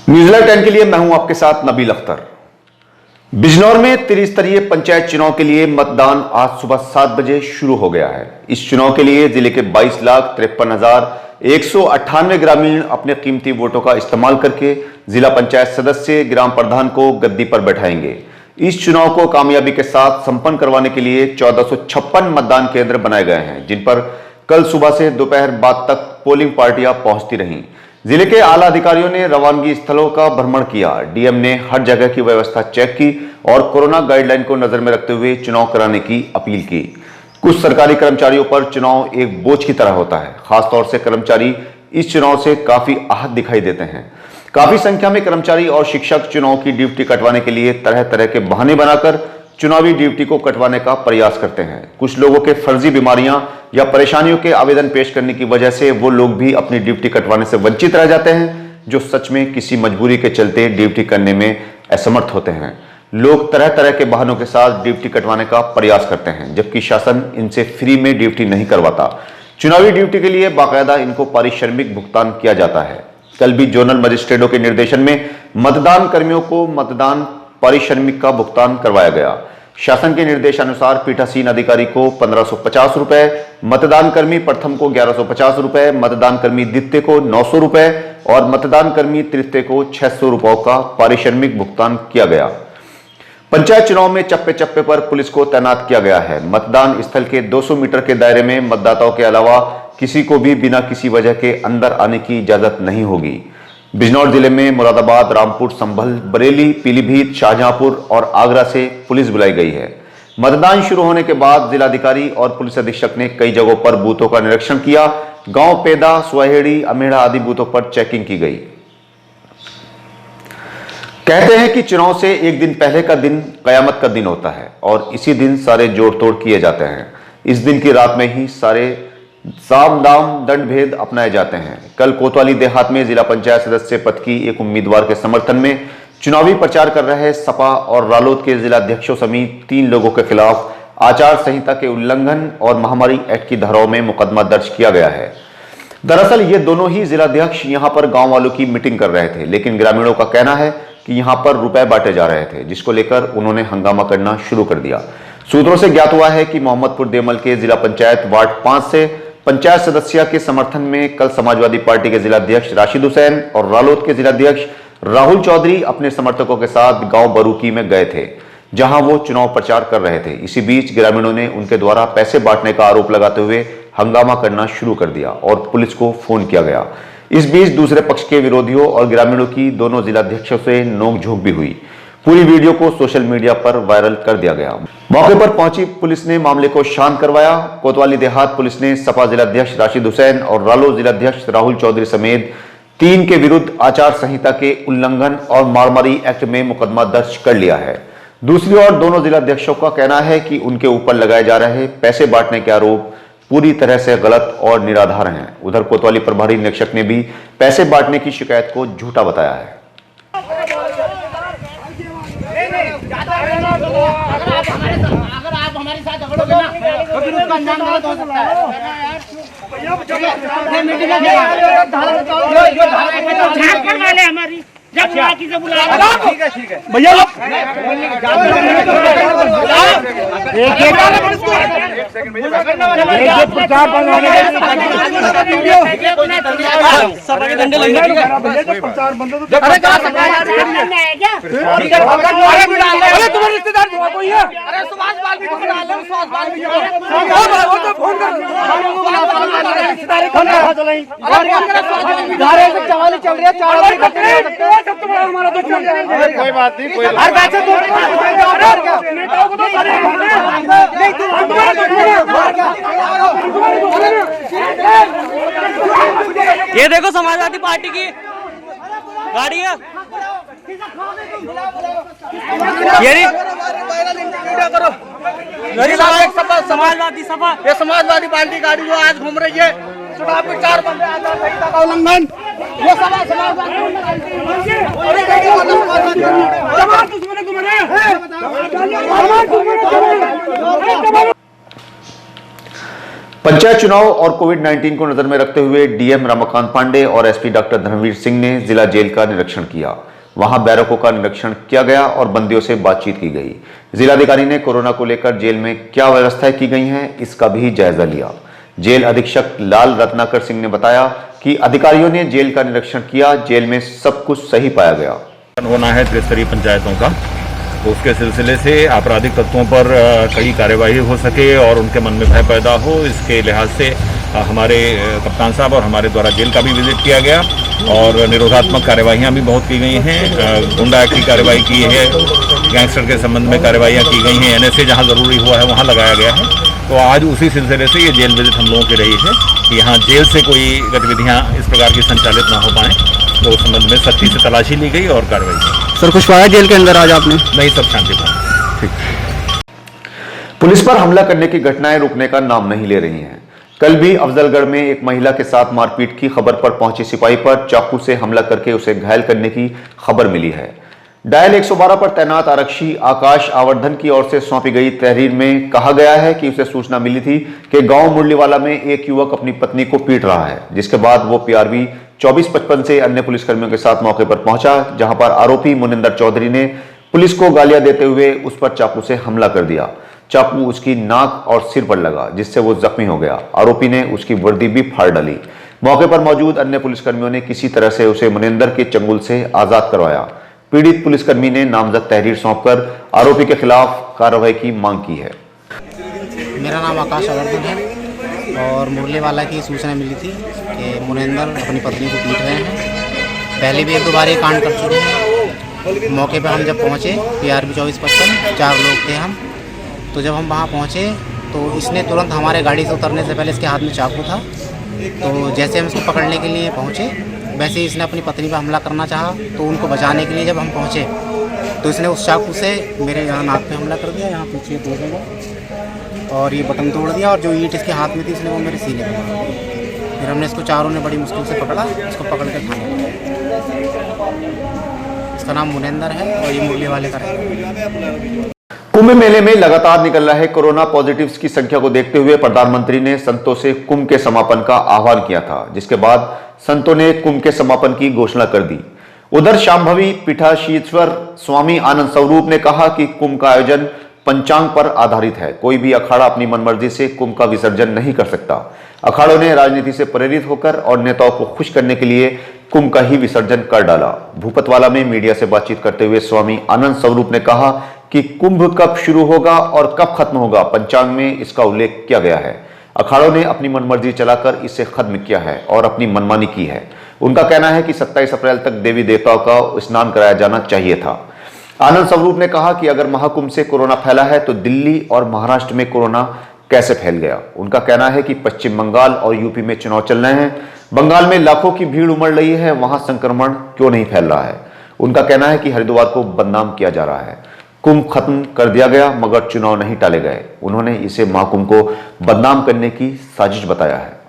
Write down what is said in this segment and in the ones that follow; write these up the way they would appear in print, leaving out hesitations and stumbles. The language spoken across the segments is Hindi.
न्यूज़ 10 के लिए मैं हूं आपके साथ नबील अख्तर। बिजनौर में त्रिस्तरीय पंचायत चुनाव के लिए मतदान आज सुबह 7 बजे शुरू हो गया है। इस चुनाव के लिए जिले के 22,53,198 ग्रामीण अपने कीमती वोटों का इस्तेमाल करके जिला पंचायत सदस्य ग्राम प्रधान को गद्दी पर बैठाएंगे। इस चुनाव को कामयाबी के साथ संपन्न करवाने के लिए 1456 मतदान केंद्र बनाए गए हैं, जिन पर कल सुबह से दोपहर बाद तक पोलिंग पार्टियां पहुंचती रहीं। जिले के आला अधिकारियों ने रवानगी स्थलों का भ्रमण किया। डीएम ने हर जगह की व्यवस्था चेक की और कोरोना गाइडलाइन को नजर में रखते हुए चुनाव कराने की अपील की। कुछ सरकारी कर्मचारियों पर चुनाव एक बोझ की तरह होता है। खासतौर से कर्मचारी इस चुनाव से काफी आहत दिखाई देते हैं। काफी संख्या में कर्मचारी और शिक्षक चुनाव की ड्यूटी कटवाने के लिए तरह तरह के बहाने बनाकर चुनावी ड्यूटी को कटवाने का प्रयास करते हैं। कुछ लोगों के फर्जी बीमारियां या परेशानियों के आवेदन पेश करने की वजह से वो लोग भी अपनी ड्यूटी कटवाने से वंचित रह जाते हैं, जो सच में किसी मजबूरी के चलते ड्यूटी करने में असमर्थ होते हैं। लोग तरह तरह के बहानों के साथ ड्यूटी कटवाने का प्रयास करते हैं, जबकि शासन इनसे फ्री में ड्यूटी नहीं करवाता। चुनावी ड्यूटी के लिए बाकायदा इनको पारिश्रमिक भुगतान किया जाता है। कल भी जोनल मजिस्ट्रेटों के निर्देशन में मतदान कर्मियों को मतदान पारिश्रमिक का भुगतान करवाया गया। शासन के निर्देशानुसार पीठासीन अधिकारी को 1550 रुपए, मतदान कर्मी प्रथम को 1150 रुपए, मतदान कर्मी द्वितीय को 900 रुपए और मतदान कर्मी तृतीय को 600 रुपयों का पारिश्रमिक भुगतान किया गया। पंचायत चुनाव में चप्पे चप्पे पर पुलिस को तैनात किया गया है। मतदान स्थल के 200 मीटर के दायरे में मतदाताओं के अलावा किसी को भी बिना किसी वजह के अंदर आने की इजाजत नहीं होगी। बिजनौर जिले में मुरादाबाद, रामपुर, संभल, बरेली, पीलीभीत, शाहजहांपुर और आगरा से पुलिस बुलाई गई है। मतदान शुरू होने के बाद जिलाधिकारी और पुलिस अधीक्षक ने कई जगहों पर बूथों का निरीक्षण किया। गांव पेदा, सुहेड़ी, अमेड़ा आदि बूथों पर चेकिंग की गई। कहते हैं कि चुनाव से एक दिन पहले का दिन कयामत का दिन होता है और इसी दिन सारे जोड़ तोड़ किए जाते हैं। इस दिन की रात में ही सारे साम दाम दंड भेद अपनाए जाते हैं। कल कोतवाली देहात में जिला पंचायत सदस्य पद की एक उम्मीदवार के समर्थन में चुनावी प्रचार कर रहे सपा और रालोद के जिलाध्यक्षों समेत 3 लोगों के खिलाफ आचार संहिता के उल्लंघन और महामारी एक्ट की धाराओं में मुकदमा दर्ज किया गया है। दरअसल ये दोनों ही जिलाध्यक्ष यहां पर गांव वालों की मीटिंग कर रहे थे, लेकिन ग्रामीणों का कहना है कि यहां पर रुपए बांटे जा रहे थे, जिसको लेकर उन्होंने हंगामा करना शुरू कर दिया। सूत्रों से ज्ञात हुआ है कि मोहम्मदपुर देमल के जिला पंचायत वार्ड 5 से पंचायत सदस्य के समर्थन में कल समाजवादी पार्टी के जिलाध्यक्ष राशिद हुसैन और रालोद के जिलाध्यक्ष राहुल चौधरी अपने समर्थकों के साथ गांव बरूकी में गए थे, जहां वो चुनाव प्रचार कर रहे थे। इसी बीच ग्रामीणों ने उनके द्वारा पैसे बांटने का आरोप लगाते हुए हंगामा करना शुरू कर दिया और पुलिस को फोन किया गया। इस बीच दूसरे पक्ष के विरोधियों और ग्रामीणों की दोनों जिलाध्यक्षों से नोकझोंक भी हुई। पूरी वीडियो को सोशल मीडिया पर वायरल कर दिया गया। मौके पर पहुंची पुलिस ने मामले को शांत करवाया। कोतवाली देहात पुलिस ने सपा जिलाध्यक्ष राशिद हुसैन और रालोद जिलाध्यक्ष राहुल चौधरी समेत 3 के विरुद्ध आचार संहिता के उल्लंघन और मारामारी एक्ट में मुकदमा दर्ज कर लिया है। दूसरी ओर दोनों जिलाध्यक्षों का कहना है कि उनके ऊपर लगाए जा रहे पैसे बांटने के आरोप पूरी तरह से गलत और निराधार हैं। उधर कोतवाली प्रभारी निरीक्षक ने भी पैसे बांटने की शिकायत को झूठा बताया है। अगर आप हमारे साथ झगड़ोगे ना तो फिर उसका अंजाम गलत हो सकता है। हमारी जब बाकी से बुला ठीक है भैया चल रही है हमारा तो कोई बात नहीं, कोई ये देखो समाजवादी पार्टी की गाड़ी है। समाजवादी सपा ये समाजवादी पार्टी गाड़ी जो आज घूम रही है चुनाव के 4 बंदे आचार संहिता का उल्लंघन, ये पंचायत चुनाव और कोविड-19 को नजर में रखते हुए डीएम रमाकांत पांडे और एसपी डॉक्टर धर्मवीर सिंह ने जिला जेल का निरीक्षण किया। वहां बैरकों का निरीक्षण किया गया और बंदियों से बातचीत की गई। जिलाधिकारी ने कोरोना को लेकर जेल में क्या व्यवस्थाएं की गई हैं, इसका भी जायजा लिया। जेल अधीक्षक लाल रत्नाकर सिंह ने बताया कि अधिकारियों ने जेल का निरीक्षण किया, जेल में सब कुछ सही पाया गया। होना है त्रिस्तरीय पंचायतों का, तो उसके सिलसिले से आपराधिक तत्वों पर कड़ी कार्यवाही हो सके और उनके मन में भय पैदा हो, इसके लिहाज से हमारे कप्तान साहब और हमारे द्वारा जेल का भी विजिट किया गया और निरोधात्मक कार्यवाहियां भी बहुत की गई हैं। गुंडा एक्ट की कार्रवाई की है, गैंगस्टर के संबंध में कार्यवाहियां की गई हैं, एनएसए जहां जरूरी हुआ है वहां लगाया गया है। तो आज उसी सिलसिले से ये जेल विजिट हम लोगों की रही है कि यहाँ जेल से कोई गतिविधियाँ इस प्रकार की संचालित ना हो पाएँ, तो उस संबंध में सख्ती से तलाशी ली गई और कार्रवाई की। सर कुछ पाया जेल के अंदर आज आपने? नहीं, सब शांतिपूर्ण। पुलिस पर हमला करने की घटनाएं रुकने का नाम नहीं ले रही हैं। कल भी अफजलगढ़ में एक महिला के साथ मारपीट की खबर पर पहुंचे सिपाही पर चाकू से हमला करके उसे घायल करने की खबर मिली है। डायल 112 पर तैनात आरक्षी आकाश आवर्धन की ओर से सौंपी गई तहरीर में कहा गया है कि उसे सूचना मिली थी कि गांव मुरलीवाला में एक युवक अपनी पत्नी को पीट रहा है, जिसके बाद वो पीआरवी 2455 से अन्य पुलिसकर्मियों के साथ मौके पर पहुंचा, जहां पर आरोपी मुनिंदर चौधरी ने पुलिस को गालियां देते हुए उस पर चाकू से हमला कर दिया। चाकू उसकी नाक और सिर पर लगा, जिससे वो जख्मी हो गया। आरोपी ने उसकी वर्दी भी फाड़ डाली। मौके पर मौजूद अन्य पुलिसकर्मियों ने किसी तरह से उसे मुनिंदर के चंगुल से आजाद करवाया। पीड़ित पुलिसकर्मी ने नामजद तहरीर सौंपकर आरोपी के खिलाफ कार्रवाई की मांग की है। मेरा नाम आकाश आवर्धन है और मुरलीवाला की सूचना मिली थी कि मुनिंदर अपनी पत्नी को पीट रहे हैं। पहले भी एक दो बार ये कांड कर चुके हैं। मौके पर हम जब पहुँचे, पीआरवी 2455 4 लोग थे हम, तो जब हम वहाँ पहुँचे तो इसने तुरंत हमारे गाड़ी से उतरने से पहले इसके हाथ में चाकू था। तो जैसे हम इसको पकड़ने के लिए पहुँचे, वैसे ही इसने अपनी पत्नी पर हमला करना चाहा। तो उनको बचाने के लिए जब हम पहुँचे तो इसने उस चाकू से मेरे यहाँ नाक पे हमला कर दिया, यहाँ पीछे तोड़ दिया और ये बटन तोड़ दिया, और जो ईंट इसके हाथ में थी इसने वो मेरे सीने पर मार दी। फिर हमने इसको चारों ने बड़ी मुश्किल से पकड़ा, इसको पकड़ के थाने ले गए। इसका नाम मुनिंदर है और ये मुरलीवाले का है। कुंभ मेले में लगातार निकल रहे कोरोना पॉजिटिव्स की संख्या को देखते हुए प्रधानमंत्री ने संतों से कुंभ के समापन का आह्वान किया था, जिसके बाद संतों ने कुंभ के समापन की घोषणा कर दी। उधर शांभवी पीठाधीश्वर स्वामी आनंद स्वरूप ने कहा कि कुंभ का आयोजन पंचांग पर आधारित है। कोई भी अखाड़ा अपनी मनमर्जी से कुंभ का विसर्जन नहीं कर सकता। अखाड़ों ने राजनीति से प्रेरित होकर और नेताओं को खुश करने के लिए कुंभ का ही विसर्जन कर डाला। भूपतवाला में मीडिया से बातचीत करते हुए स्वामी आनंद स्वरूप ने कहा कि कुंभ कब शुरू होगा और कब खत्म होगा, पंचांग में इसका उल्लेख किया गया है। अखाड़ों ने अपनी मनमर्जी चलाकर इसे खत्म किया है और अपनी मनमानी की है। उनका कहना है कि 27 अप्रैल तक देवी देवताओं का स्नान कराया जाना चाहिए था। आनंद स्वरूप ने कहा कि अगर महाकुंभ से कोरोना फैला है तो दिल्ली और महाराष्ट्र में कोरोना कैसे फैल गया। उनका कहना है कि पश्चिम बंगाल और यूपी में चुनाव चल रहे हैं, बंगाल में लाखों की भीड़ उमड़ रही है, वहां संक्रमण क्यों नहीं फैल रहा है। उनका कहना है कि हरिद्वार को बदनाम किया जा रहा है। कुंभ खत्म कर दिया गया मगर चुनाव नहीं टाले गए। उन्होंने इसे महाकुंभ को बदनाम करने की साजिश बताया है।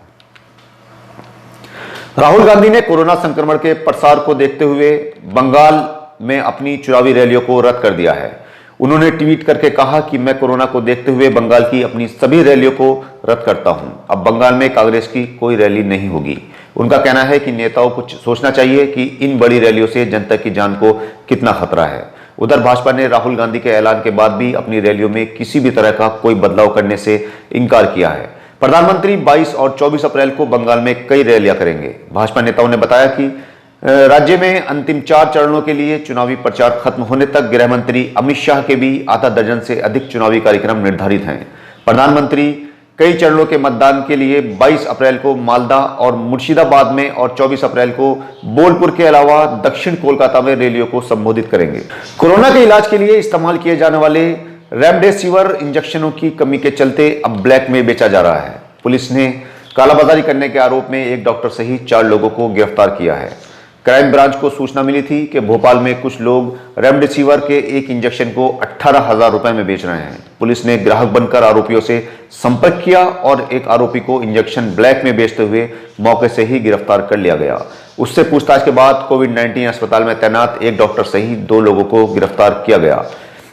राहुल गांधी ने कोरोना संक्रमण के प्रसार को देखते हुए बंगाल में अपनी चुनावी रैलियों को रद्द कर दिया है। उन्होंने ट्वीट करके कहा कि मैं कोरोना को देखते हुए बंगाल की अपनी सभी रैलियों को रद्द करता हूं। अब बंगाल में कांग्रेस की कोई रैली नहीं होगी। उनका कहना है कि नेताओं को सोचना चाहिए कि इन बड़ी रैलियों से जनता की जान को कितना खतरा है। उधर भाजपा ने राहुल गांधी के ऐलान के बाद भी अपनी रैलियों में किसी भी तरह का कोई बदलाव करने से इनकार किया है। प्रधानमंत्री 22 और 24 अप्रैल को बंगाल में कई रैलियां करेंगे। भाजपा नेताओं ने बताया कि राज्य में अंतिम 4 चरणों के लिए चुनावी प्रचार खत्म होने तक गृह मंत्री अमित शाह के भी आधा दर्जन से अधिक चुनावी कार्यक्रम निर्धारित हैं। प्रधानमंत्री कई चरणों के मतदान के लिए 22 अप्रैल को मालदा और मुर्शिदाबाद में और 24 अप्रैल को बोलपुर के अलावा दक्षिण कोलकाता में रैलियों को संबोधित करेंगे। कोरोना के इलाज के लिए इस्तेमाल किए जाने वाले रेमडेसिविर इंजेक्शनों की कमी के चलते अब ब्लैक में बेचा जा रहा है। पुलिस ने कालाबाजारी करने के आरोप में एक डॉक्टर सहित 4 लोगों को गिरफ्तार किया है। क्राइम ब्रांच को सूचना मिली थी कि भोपाल में कुछ लोग रेमडेसिविर के एक इंजेक्शन को 18,000 रुपए में बेच रहे हैं। पुलिस ने ग्राहक बनकर आरोपियों से संपर्क किया और एक आरोपी को इंजेक्शन ब्लैक में बेचते हुए मौके से ही गिरफ्तार कर लिया गया। उससे पूछताछ के बाद कोविड-19 अस्पताल में तैनात एक डॉक्टर सहित 2 लोगों को गिरफ्तार किया गया।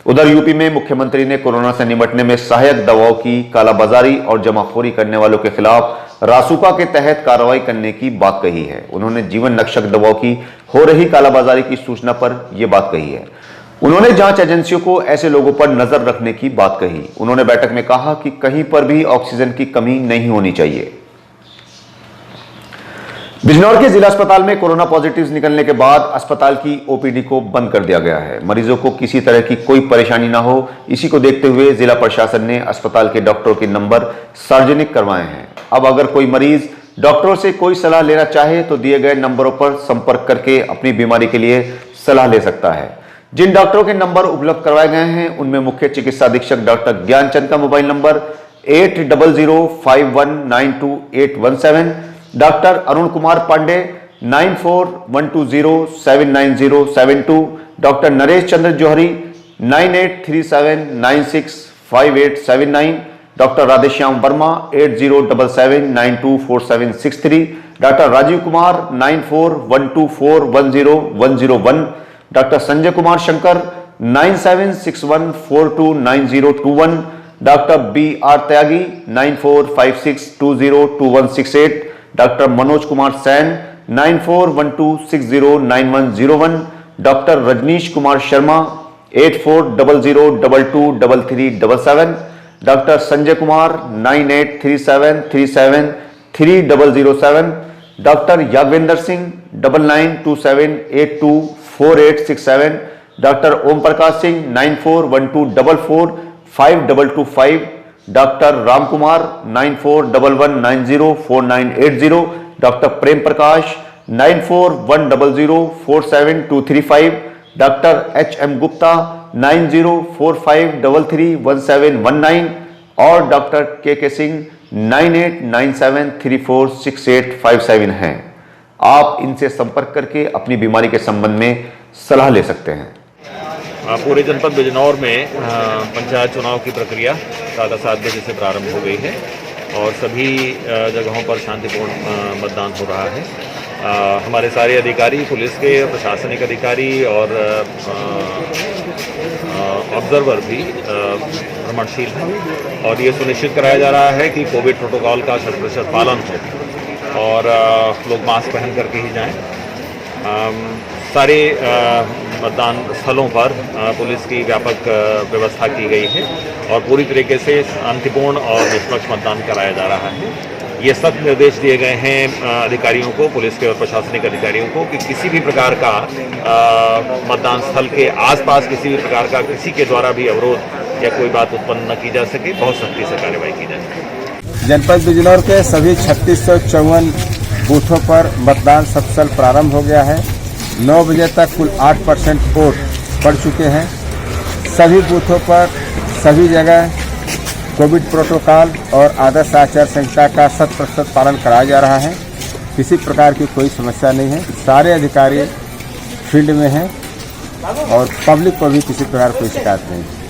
उधर यूपी में मुख्यमंत्री ने कोरोना से निपटने में सहायक दवाओं की कालाबाजारी और जमाखोरी करने वालों के खिलाफ रासुका के तहत कार्रवाई करने की बात कही है। उन्होंने जीवन रक्षक दवाओं की हो रही कालाबाजारी की सूचना पर यह बात कही है। उन्होंने जांच एजेंसियों को ऐसे लोगों पर नजर रखने की बात कही। उन्होंने बैठक में कहा कि कहीं पर भी ऑक्सीजन की कमी नहीं होनी चाहिए। बिजनौर के जिला अस्पताल में कोरोना पॉजिटिव निकलने के बाद अस्पताल की ओपीडी को बंद कर दिया गया है। मरीजों को किसी तरह की कोई परेशानी ना हो, इसी को देखते हुए जिला प्रशासन ने अस्पताल के डॉक्टरों के नंबर सार्वजनिक करवाए हैं। अब अगर कोई मरीज डॉक्टरों से कोई सलाह लेना चाहे तो दिए गए नंबरों पर संपर्क करके अपनी बीमारी के लिए सलाह ले सकता है। जिन डॉक्टरों के नंबर उपलब्ध करवाए गए हैं उनमें मुख्य चिकित्सा अधीक्षक डॉक्टर ज्ञानचंद का mobile number 8005192817, doctor Arun Kumar Pandey 9412079072, doctor Naresh Chandra Johri 9837965879, doctor Radheshyam Verma 8077924763, doctor Rajeev Kumar 9412410101, doctor Sanjay Kumar Shankar 9761429021, doctor BR Tyagi 9456202168, doctor Manoj Kumar Sain 9412609101, doctor Rajneesh Kumar Sharma 8400223377, doctor Sanjay Kumar 9837373007, doctor Yagvendra Singh 9927824867, doctor Om Prakash Singh 9412445225, doctor Ram Kumar 9411904980, doctor Prem Prakash 9410047235, doctor HM Gupta 9045331719 और डॉक्टर KK सिंह 9897346857 हैं। आप इनसे संपर्क करके अपनी बीमारी के संबंध में सलाह ले सकते हैं। पूरे जनपद बिजनौर में पंचायत चुनाव की प्रक्रिया 7:30 बजे से प्रारंभ हो गई है और सभी जगहों पर शांतिपूर्ण मतदान हो रहा है। हमारे सारे अधिकारी, पुलिस के प्रशासनिक अधिकारी और ऑब्जर्वर भी भ्रमणशील हैं और ये सुनिश्चित कराया जा रहा है कि कोविड प्रोटोकॉल का 100% पालन हो और लोग मास्क पहन करके ही जाएं। सारे मतदान स्थलों पर पुलिस की व्यापक व्यवस्था की गई है और पूरी तरीके से शांतिपूर्ण और निष्पक्ष मतदान कराया जा रहा है। ये सख्त निर्देश दिए गए हैं अधिकारियों को, पुलिस के और प्रशासनिक अधिकारियों को कि किसी भी प्रकार का मतदान स्थल के आसपास किसी भी प्रकार का किसी के द्वारा भी अवरोध या कोई बात उत्पन्न न की जा सके, बहुत सख्ती से कार्रवाई की जाए। जनपद बिजनौर के सभी 3654 बूथों पर मतदान सफल प्रारंभ हो गया है। 9 बजे तक कुल 8% वोट पड़ चुके हैं। सभी बूथों पर सभी जगह कोविड प्रोटोकॉल और आदर्श आचार संहिता का 100% पालन कराया जा रहा है। किसी प्रकार की कोई समस्या नहीं है। सारे अधिकारी फील्ड में हैं और पब्लिक को भी किसी प्रकार कोई शिकायत नहीं है।